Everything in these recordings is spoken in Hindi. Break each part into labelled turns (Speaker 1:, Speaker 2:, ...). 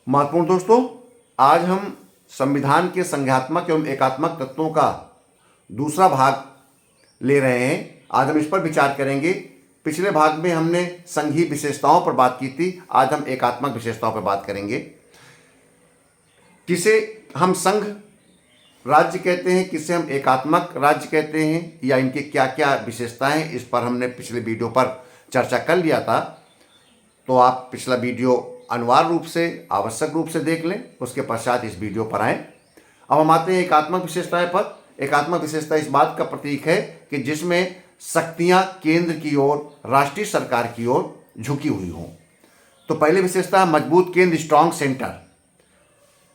Speaker 1: महत्वपूर्ण दोस्तों, आज हम संविधान के संज्ञात्मक एवं एकात्मक तत्वों का दूसरा भाग ले रहे हैं। आज हम इस पर विचार करेंगे। पिछले भाग में हमने संघीय विशेषताओं पर बात की थी, आज हम एकात्मक विशेषताओं पर बात करेंगे। किसे हम संघ राज्य कहते हैं, किसे हम एकात्मक राज्य कहते हैं, या इनकी क्या क्या विशेषताएं हैं, इस पर हमने पिछले वीडियो पर चर्चा कर लिया था। तो आप पिछला वीडियो अनिवार्य रूप से, आवश्यक रूप से देख लें, उसके पश्चात इस वीडियो पर आएँ। अब हम आते हैं एकात्मक विशेषताएं पर। एकात्मक विशेषता इस बात का प्रतीक है कि जिसमें शक्तियां केंद्र की ओर, राष्ट्रीय सरकार की ओर झुकी हुई हों। तो पहली विशेषता है मजबूत केंद्र, स्ट्रांग सेंटर।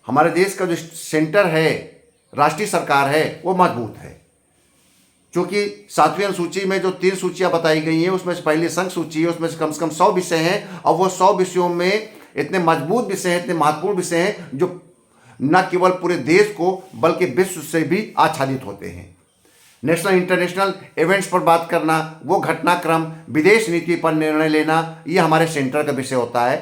Speaker 1: हमारे देश का जो सेंटर है, राष्ट्रीय सरकार है, वो मजबूत है। क्योंकि 7वीं अनुसूची में जो 3 सूचियां बताई गई हैं, उसमें से पहली संघ सूची है, उसमें से कम 100 विषय हैं, और वो 100 विषयों में इतने मजबूत विषय हैं, इतने महत्वपूर्ण विषय हैं जो न केवल पूरे देश को बल्कि विश्व से भी आच्छादित होते हैं। नेशनल इंटरनेशनल इवेंट्स पर बात करना, वो घटनाक्रम, विदेश नीति पर निर्णय लेना, ये हमारे सेंटर का विषय होता है।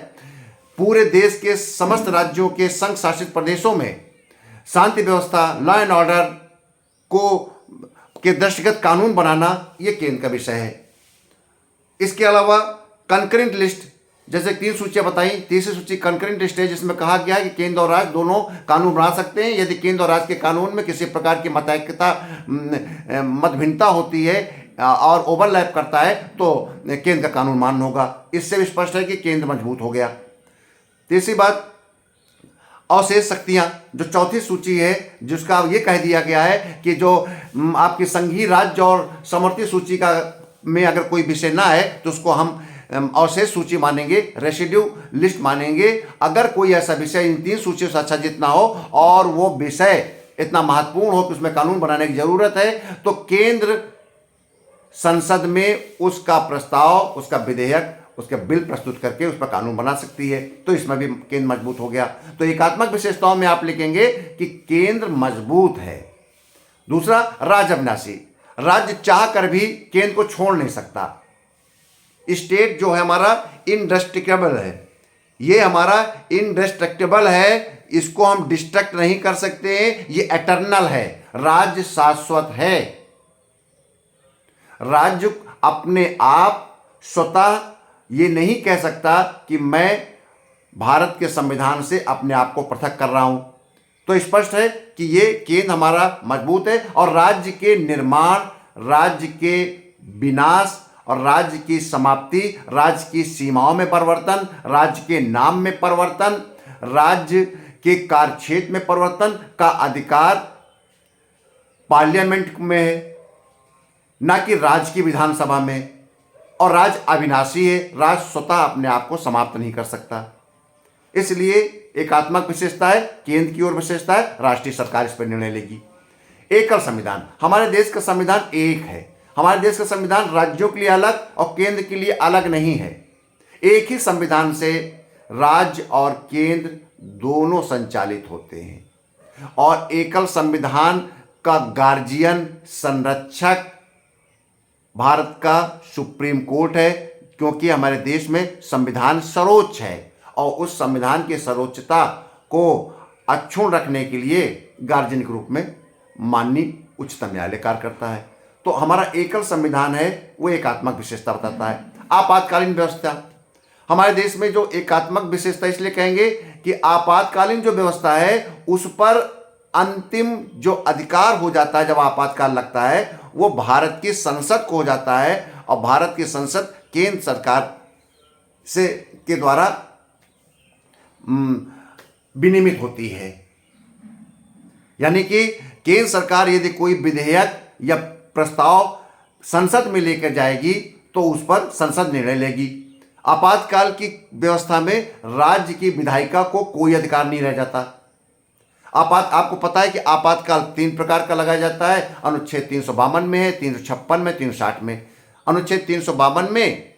Speaker 1: पूरे देश के समस्त राज्यों के संघ शासित प्रदेशों में शांति व्यवस्था, लॉ एंड ऑर्डर को के दृष्टिगत कानून बनाना, ये केंद्र का विषय है। इसके अलावा कंकरेंट लिस्ट, जैसे 3 सूचियां बताई, तीसरी सूची कंकरेंट लिस्ट है, जिसमें कहा गया है कि केंद्र और राज्य दोनों कानून बना सकते हैं। यदि केंद्र और राज्य के कानून में किसी प्रकार की मतभिन्नता होती है और ओवरलैप करता है, तो केंद्र का कानून मान्य होगा। इससे भी स्पष्ट है कि केंद्र मजबूत हो गया। तीसरी बात, अवशेष शक्तियां, जो चौथी सूची है, जिसका ये कह दिया गया है कि जो आपकी संघीय राज्य और समवर्ती सूची का में अगर कोई विषय ना है तो उसको हम अवशेष सूची मानेंगे, रेसिड्यू लिस्ट मानेंगे। अगर कोई ऐसा विषय इन 3 सूचियों से आच्छादित ना हो और वो विषय इतना महत्वपूर्ण हो कि उसमें कानून बनाने की जरूरत है, तो केंद्र संसद में उसका प्रस्ताव, उसका विधेयक, उसके बिल प्रस्तुत करके उस पर कानून बना सकती है। तो इसमें भी केंद्र मजबूत हो गया। तो एकात्मक विशेषताओं में आप लिखेंगे कि केंद्र मजबूत है। दूसरा, राज्य अविनाशी। राज्य चाह कर भी केंद्र को छोड़ नहीं सकता। स्टेट जो है हमारा इनडिस्ट्रक्टेबल है, ये हमारा इनडिस्ट्रक्टेबल है, इसको हम डिस्ट्रक्ट नहीं कर सकते, ये एटर्नल है। राज्य शाश्वत है। राज्य अपने आप स्वतः ये नहीं कह सकता कि मैं भारत के संविधान से अपने आप को पृथक कर रहा हूं। तो स्पष्ट है कि ये केंद्र हमारा मजबूत है। और राज्य के निर्माण, राज्य के विनाश और राज्य की समाप्ति, राज्य की सीमाओं में परिवर्तन, राज्य के नाम में परिवर्तन, राज्य के कार्यक्षेत्र में परिवर्तन का अधिकार पार्लियामेंट में है, ना कि राज्य की विधानसभा में। और राज्य अविनाशी है, राज्य स्वतः अपने आप को समाप्त नहीं कर सकता। इसलिए एकात्मक विशेषता है, केंद्र की ओर विशेषता है, राष्ट्रीय सरकार इस पर निर्णय लेगी। एकल संविधान, हमारे देश का संविधान एक है। हमारे देश का संविधान राज्यों के लिए अलग और केंद्र के लिए अलग नहीं है। एक ही संविधान से राज्य और केंद्र दोनों संचालित होते हैं। और एकल संविधान का गार्जियन, संरक्षक भारत का सुप्रीम कोर्ट है, क्योंकि हमारे देश में संविधान सर्वोच्च है और उस संविधान की सर्वोच्चता को अक्षुण्ण रखने के लिए गार्जियन के रूप में माननीय उच्चतम न्यायालय कार्य करता है। तो हमारा एकल संविधान है, वो एकात्मक विशेषता बताता है। आपातकालीन व्यवस्था, हमारे देश में जो एकात्मक विशेषता इसलिए कहेंगे कि आपातकालीन जो व्यवस्था है उस पर अंतिम जो अधिकार हो जाता है, जब आपातकाल लगता है, वो भारत की संसद को हो जाता है। और भारत की संसद केंद्र सरकार से के द्वारा विनियमित होती है। यानी कि केंद्र सरकार यदि कोई विधेयक या प्रस्ताव संसद में लेकर जाएगी तो उस पर संसद निर्णय लेगी। आपातकाल की व्यवस्था में राज्य की विधायिका को कोई अधिकार नहीं रह जाता। आपको पता है कि आपातकाल 3 प्रकार का लगाया जाता है। अनुच्छेद 352 में है, 356 में, 360 में। अनुच्छेद 352 में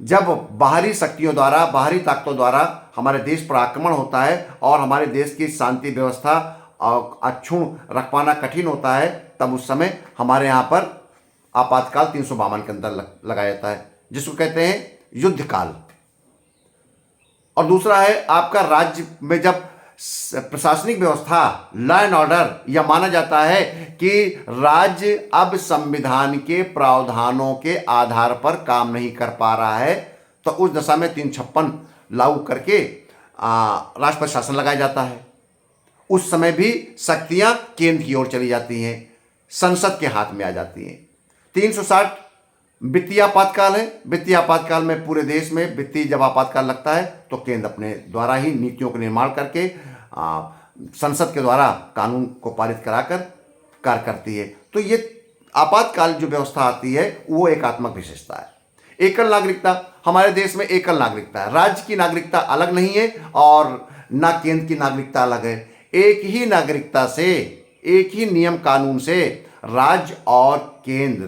Speaker 1: जब बाहरी शक्तियों द्वारा, बाहरी ताकतों द्वारा हमारे देश पर आक्रमण होता है और हमारे देश की शांति व्यवस्था अक्षुण्ण रख पाना कठिन होता है, तब उस समय हमारे यहाँ पर आपातकाल 352 के अंदर लगाया जाता है, जिसको कहते हैं युद्धकाल। और दूसरा है आपका राज्य में जब प्रशासनिक व्यवस्था, लॉ एंड ऑर्डर, यह माना जाता है कि राज्य अब संविधान के प्रावधानों के आधार पर काम नहीं कर पा रहा है, तो उस दशा में 356 लागू करके राष्ट्रपति शासन लगाया जाता है। उस समय भी शक्तियां केंद्र की ओर चली जाती हैं, संसद के हाथ में आ जाती हैं। 360 वित्तीय आपातकाल है। वित्तीय आपातकाल में पूरे देश में वित्तीय जब आपातकाल लगता है तो केंद्र अपने द्वारा ही नीतियों का निर्माण करके संसद के द्वारा कानून को पारित कराकर कार्य करती है। तो ये आपातकाल जो व्यवस्था आती है वो एकात्मक विशेषता है। एकल नागरिकता, हमारे देश में एकल नागरिकता है। राज्य की नागरिकता अलग नहीं है और ना केंद्र की नागरिकता अलग है। एक ही नागरिकता से, एक ही नियम कानून से राज्य और केंद्र,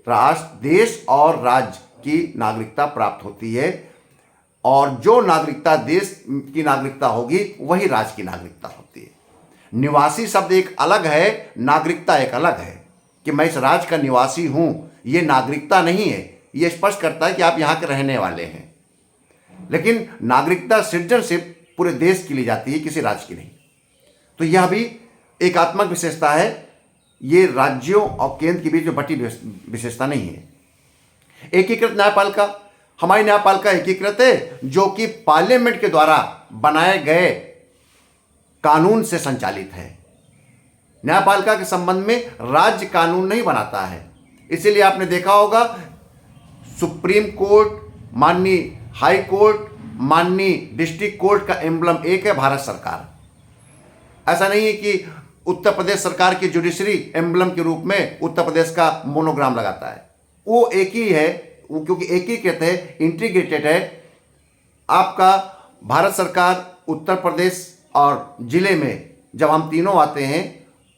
Speaker 1: राष्ट्र, देश और राज्य की नागरिकता प्राप्त होती है, और जो नागरिकता देश की नागरिकता होगी वही राज्य की नागरिकता होती है। निवासी शब्द एक अलग है, नागरिकता एक अलग है। कि मैं इस राज्य का निवासी हूं, ये नागरिकता नहीं है। ये स्पष्ट करता है कि आप यहाँ के रहने वाले हैं। लेकिन नागरिकता सिटीजनशिप पूरे देश की ली जाती है, किसी राज्य की नहीं। तो यह भी एकात्मक विशेषता है। ये राज्यों और केंद्र के बीच में बटी विशेषता नहीं है। एकीकृत न्यायपालिका, हमारी न्यायपालिका एकीकृत है, जो कि पार्लियामेंट के द्वारा बनाए गए कानून से संचालित है। न्यायपालिका के संबंध में राज्य कानून नहीं बनाता है। इसीलिए आपने देखा होगा सुप्रीम कोर्ट, माननीय हाई कोर्ट, माननीय डिस्ट्रिक्ट कोर्ट का एम्बलम एक है, भारत सरकार। ऐसा नहीं है कि उत्तर प्रदेश सरकार की जुडिशरी एम्बलम के रूप में उत्तर प्रदेश का मोनोग्राम लगाता है। वो एक ही है, वो क्योंकि एकीकृत है, इंटीग्रेटेड है। आपका भारत सरकार, उत्तर प्रदेश और जिले में जब हम तीनों आते हैं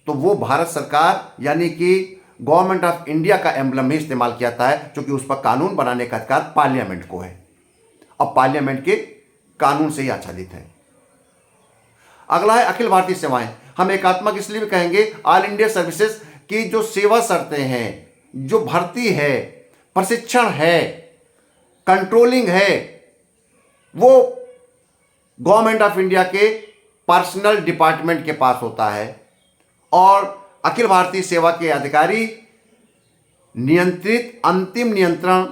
Speaker 1: तो वो भारत सरकार यानी कि गवर्नमेंट ऑफ इंडिया का एम्बलम ही इस्तेमाल किया जाता है, क्योंकि उस पर कानून बनाने का अधिकार पार्लियामेंट को है और पार्लियामेंट के कानून से ही आच्छादित है। अगला है अखिल भारतीय सेवाएं। हम एकात्मक इसलिए भी कहेंगे, ऑल इंडिया सर्विसेज की जो सेवा शर्तें हैं, जो भर्ती है, प्रशिक्षण है, कंट्रोलिंग है, वो गवर्नमेंट ऑफ इंडिया के पर्सनल डिपार्टमेंट के पास होता है। और अखिल भारतीय सेवा के अधिकारी नियंत्रित, अंतिम नियंत्रण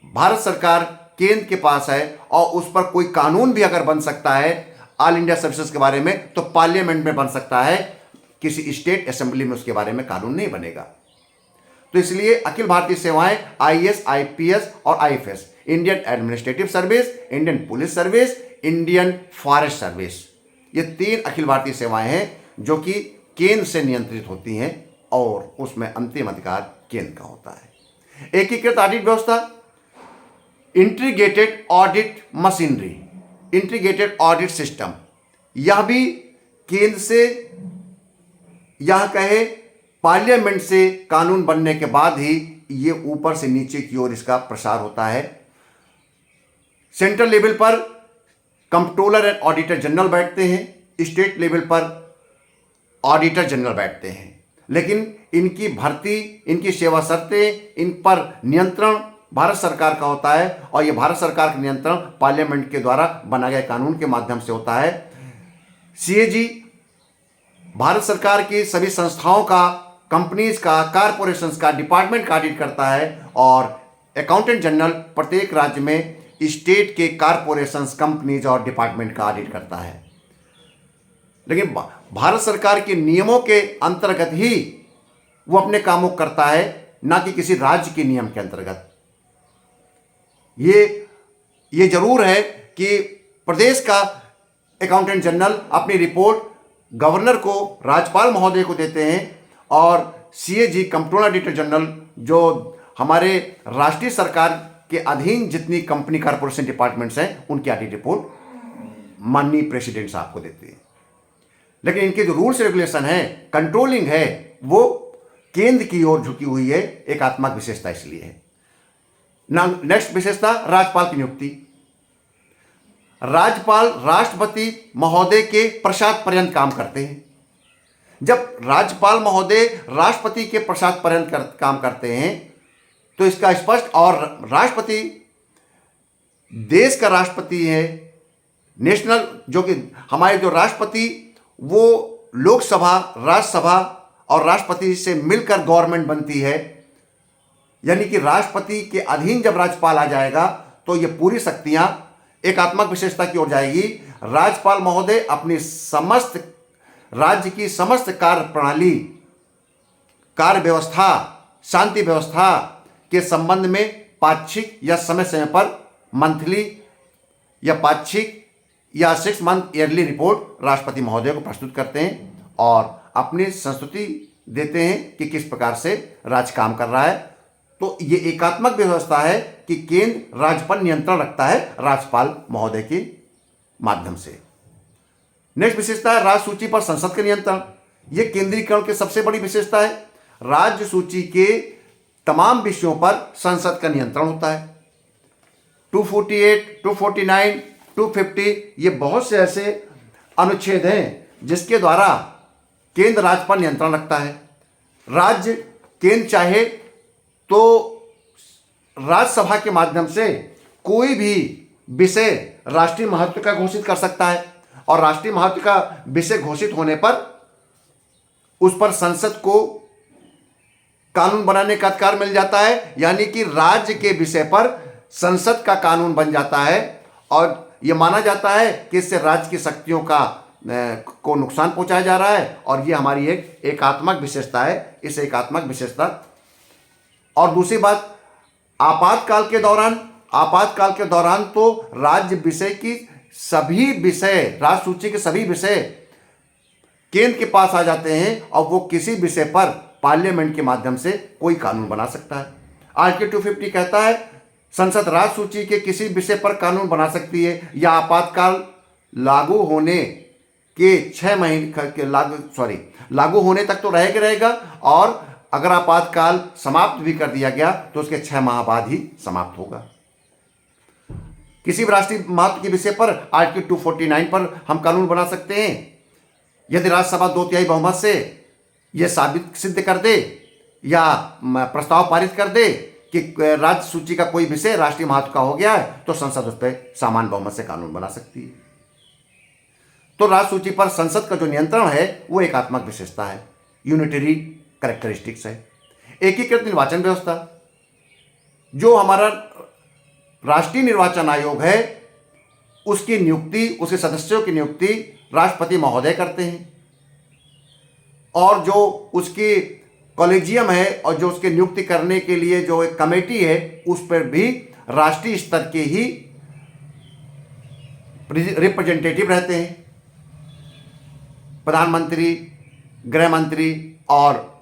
Speaker 1: भारत सरकार केंद्र के पास है, और उस पर कोई कानून भी अगर बन सकता है ऑल इंडिया सर्विसेज के बारे में तो पार्लियामेंट में बन सकता है, किसी स्टेट असेंबली में उसके बारे में कानून नहीं बनेगा। तो इसलिए अखिल भारतीय सेवाएं आईएएस, आईपीएस और IFS, Indian administrative service, Indian police service, Indian forest service, ये 3 अखिल भारतीय सेवाएं हैं जो कि केंद्र से नियंत्रित होती हैं और उसमें अंतिम अधिकार केंद्र का होता है। एकीकृत ऑडिट व्यवस्था, integrated audit machinery, integrated audit system, यह भी केंद्र से, यह कहे पार्लियामेंट से कानून बनने के बाद ही ये ऊपर से नीचे की ओर इसका प्रसार होता है। सेंट्रल लेवल पर कंट्रोलर एंड ऑडिटर जनरल बैठते हैं, स्टेट लेवल पर ऑडिटर जनरल बैठते हैं, लेकिन इनकी भर्ती, इनकी सेवा शर्तें, इन पर नियंत्रण भारत सरकार का होता है, और यह भारत सरकार का नियंत्रण पार्लियामेंट के द्वारा बनाए गए कानून के माध्यम से होता है। सीएजी भारत सरकार की सभी संस्थाओं का, कंपनीज का, कारपोरेशंस का, डिपार्टमेंट का ऑडिट करता है, और अकाउंटेंट जनरल प्रत्येक राज्य में स्टेट के कारपोरेशंस, कंपनीज और डिपार्टमेंट का ऑडिट करता है। लेकिन भारत सरकार के नियमों के अंतर्गत ही वो अपने कामों को करता है, ना कि किसी राज्य के नियम के अंतर्गत। ये जरूर है कि प्रदेश का अकाउंटेंट जनरल अपनी रिपोर्ट गवर्नर को, राज्यपाल महोदय को देते हैं, और सीएजी कंट्रोलर ऑडिटर जनरल जो हमारे राष्ट्रीय सरकार के अधीन जितनी कंपनी, कारपोरेशन, डिपार्टमेंट्स हैं, उनकी ऑडिट रिपोर्ट माननीय प्रेसिडेंट साहब को देते हैं। लेकिन इनके जो रूल्स रेगुलेशन है, कंट्रोलिंग है, वो केंद्र की ओर झुकी हुई है। एकात्मक विशेषता इसलिए है। नेक्स्ट विशेषता, राज्यपाल की नियुक्ति। राज्यपाल राष्ट्रपति महोदय के प्रसाद पर्यंत काम करते हैं। जब राज्यपाल महोदय राष्ट्रपति के प्रसाद पर्यंत काम करते हैं तो इसका स्पष्ट, और राष्ट्रपति देश का राष्ट्रपति है, नेशनल, जो कि हमारे जो राष्ट्रपति वो लोकसभा, राज्यसभा और राष्ट्रपति से मिलकर गवर्नमेंट बनती है, यानी कि राष्ट्रपति के अधीन जब राज्यपाल आ जाएगा तो ये पूरी शक्तियां एकात्मक विशेषता की ओर जाएगी। राज्यपाल महोदय अपनी समस्त राज्य की समस्त कार्य प्रणाली, कार्य व्यवस्था, शांति व्यवस्था के संबंध में पाक्षिक या समय समय पर मंथली या पाक्षिक या 6 मंथ ईयरली रिपोर्ट राष्ट्रपति महोदय को प्रस्तुत करते हैं और अपनी संस्तुति देते हैं कि किस प्रकार से राज्य काम कर रहा है। तो ये एकात्मक व्यवस्था है कि केंद्र राज्य पर नियंत्रण रखता है राज्यपाल महोदय के माध्यम से। नेक्स्ट विशेषता है राज्य सूची पर संसद का नियंत्रण। यह केंद्रीकरण की सबसे बड़ी विशेषता है। राज्य सूची के तमाम विषयों पर संसद का नियंत्रण होता है। 248, 249, 250 ये बहुत से ऐसे अनुच्छेद हैं जिसके द्वारा केंद्र राज्य पर नियंत्रण रखता है। राज्य केंद्र चाहे तो राज्यसभा के माध्यम से कोई भी विषय राष्ट्रीय महत्व का घोषित कर सकता है और राष्ट्रीय महत्व का विषय घोषित होने पर उस पर संसद को कानून बनाने का अधिकार मिल जाता है, यानी कि राज्य के विषय पर संसद का कानून बन जाता है और यह माना जाता है कि इससे राज्य की शक्तियों को नुकसान पहुंचाया जा रहा है और यह हमारी एक एकात्मक विशेषता है। इस एकात्मक विशेषता और दूसरी बात, आपातकाल के दौरान तो राज्य विषय की सभी विषय, राज्य सूची के सभी विषय केंद्र के पास आ जाते हैं और वो किसी विषय पर पार्लियामेंट के माध्यम से कोई कानून बना सकता है। आर्टिकल 250 कहता है संसद राज्य सूची के किसी विषय पर कानून बना सकती है या आपातकाल लागू होने के 6 महीने के लागू होने तक तो रहेगा और अगर आपातकाल समाप्त भी कर दिया गया तो उसके 6 माह बाद ही समाप्त होगा। किसी भी राष्ट्रीय महत्व के विषय पर आर्टिकल 249 पर हम कानून बना सकते हैं यदि राज्यसभा 2/3 बहुमत से यह सिद्ध कर दे या प्रस्ताव पारित कर दे कि राज्य सूची का कोई विषय राष्ट्रीय महत्व का हो गया है तो संसद उस पर सामान्य बहुमत से कानून बना सकती है। तो राज्य सूची पर संसद का जो नियंत्रण है वो एकात्मक विशेषता है, यूनिटरी कैरेक्टरिस्टिक्स है। एकीकृत निर्वाचन व्यवस्था, जो हमारा राष्ट्रीय निर्वाचन आयोग है उसकी नियुक्ति, उसके सदस्यों की नियुक्ति राष्ट्रपति महोदय करते हैं और जो उसकी कॉलेजियम है और जो उसके नियुक्ति करने के लिए जो एक कमेटी है उस पर भी राष्ट्रीय स्तर के ही रिप्रेजेंटेटिव रहते हैं। प्रधानमंत्री, गृह मंत्री और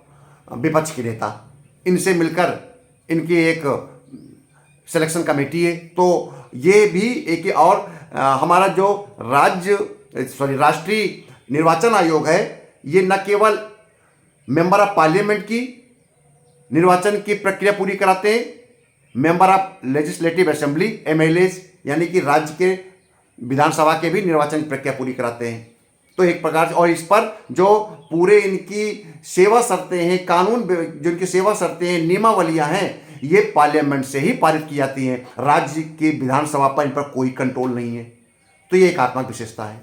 Speaker 1: विपक्ष के नेता, इनसे मिलकर इनकी एक सिलेक्शन कमेटी है। तो ये भी एक और हमारा जो राष्ट्रीय निर्वाचन आयोग है ये न केवल मेंबर ऑफ पार्लियामेंट की निर्वाचन की प्रक्रिया पूरी कराते हैं, member of legislative assembly MLAs यानी कि राज्य के विधानसभा के भी निर्वाचन की प्रक्रिया पूरी कराते हैं। तो एक प्रकार से, और इस पर जो पूरे इनकी सेवा शर्तें हैं, कानून जो इनकी सेवा शर्तें हैं, नियमावलियां हैं, ये पार्लियामेंट से ही पारित की जाती हैं। राज्य की विधानसभा पर इन पर कोई कंट्रोल नहीं है। तो ये एकात्मक विशेषता है।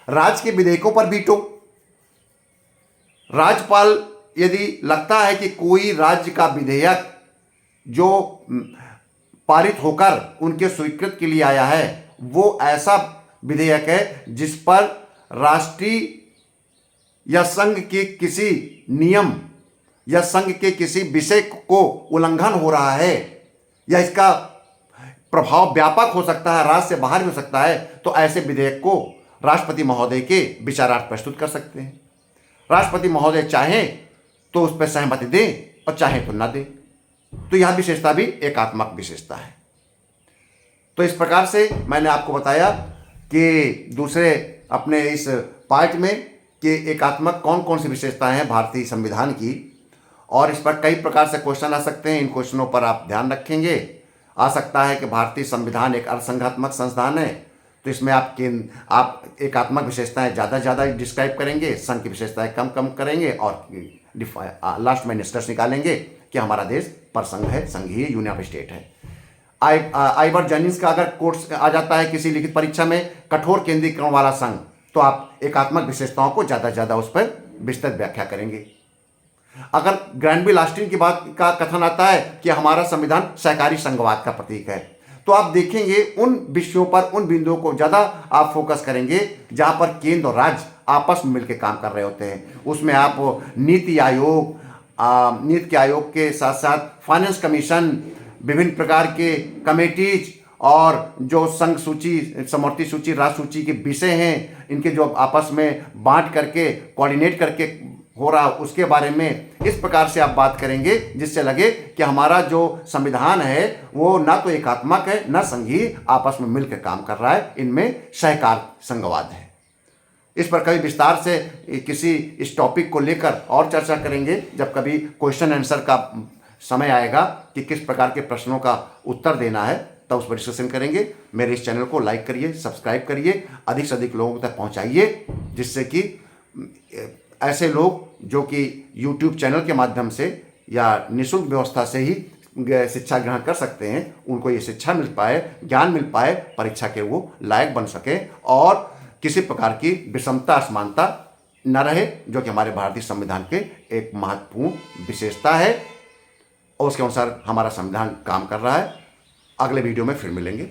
Speaker 1: राज्य के विधेयकों पर वीटो, राज्यपाल यदि लगता है कि कोई राज्य का विधेयक जो पारित होकर उनके स्वीकृत के लिए आया है वो ऐसा विधेयक है जिस पर राष्ट्रीय या संघ के किसी नियम या संघ के किसी विषय को उल्लंघन हो रहा है या इसका प्रभाव व्यापक हो सकता है, राज्य से बाहर भी हो सकता है, तो ऐसे विधेयक को राष्ट्रपति महोदय के विचारार्थ प्रस्तुत कर सकते हैं। राष्ट्रपति महोदय चाहें तो उस पर सहमति दें और चाहें तो न दें। तो यह विशेषता भी एकात्मक विशेषता है। तो इस प्रकार से मैंने आपको बताया कि दूसरे अपने इस पार्ट में कि एकात्मक कौन कौन सी विशेषताएं हैं भारतीय संविधान की, और इस पर कई प्रकार से क्वेश्चन आ सकते हैं। इन क्वेश्चनों पर आप ध्यान रखेंगे। आ सकता है कि भारतीय संविधान एक अर्धसंघात्मक संस्थान है, तो इसमें आप एकात्मक विशेषताएं ज़्यादा डिस्क्राइब करेंगे, संघ की विशेषताएं कम करेंगे और लास्ट में निष्कर्ष निकालेंगे कि हमारा देश परसंघ है, संघीय यूनियन ऑफ स्टेट है। आइवर जेनिंग्स का अगर कोर्स आ जाता है किसी लिखित परीक्षा में, कठोर केंद्रीकरण वाला संघ, तो आप एकात्मक विशेषताओं को ज़्यादा से ज़्यादा उस पर विस्तृत व्याख्या करेंगे। अगर ग्रैंडबी लास्टिन की बात का कथन आता है कि हमारा संविधान सहकारी संघवाद का प्रतीक है, तो आप देखेंगे उन विषयों पर, उन बिंदुओं को ज़्यादा आप फोकस करेंगे जहां पर केंद्र और राज्य आपस में मिलकर काम कर रहे होते हैं। उसमें आप नीति आयोग के साथ साथ फाइनेंस कमीशन, विभिन्न प्रकार के कमेटीज और जो संघ सूची, समवर्ती सूची, राज्य सूची के विषय हैं, इनके जो आपस में बांट करके, कोऑर्डिनेट करके हो रहा, उसके बारे में इस प्रकार से आप बात करेंगे जिससे लगे कि हमारा जो संविधान है वो ना तो एकात्मक है, ना संघीय, आपस में मिलकर काम कर रहा है, इनमें सहकार संघवाद है। इस पर कभी विस्तार से किसी इस टॉपिक को लेकर और चर्चा करेंगे जब कभी क्वेश्चन आंसर का समय आएगा कि किस प्रकार के प्रश्नों का उत्तर देना है, तब उस पर डिस्कशन करेंगे। मेरे इस चैनल को लाइक करिए, सब्सक्राइब करिए, अधिक से अधिक लोगों तक पहुंचाइए, जिससे कि ऐसे लोग जो कि YouTube चैनल के माध्यम से या निःशुल्क व्यवस्था से ही शिक्षा ग्रहण कर सकते हैं, उनको ये शिक्षा मिल पाए, ज्ञान मिल पाए, परीक्षा के वो लायक बन सके और किसी प्रकार की विषमता, असमानता न रहे, जो कि हमारे भारतीय संविधान के एक महत्वपूर्ण विशेषता है और उसके अनुसार हमारा संविधान काम कर रहा है। अगले वीडियो में फिर मिलेंगे।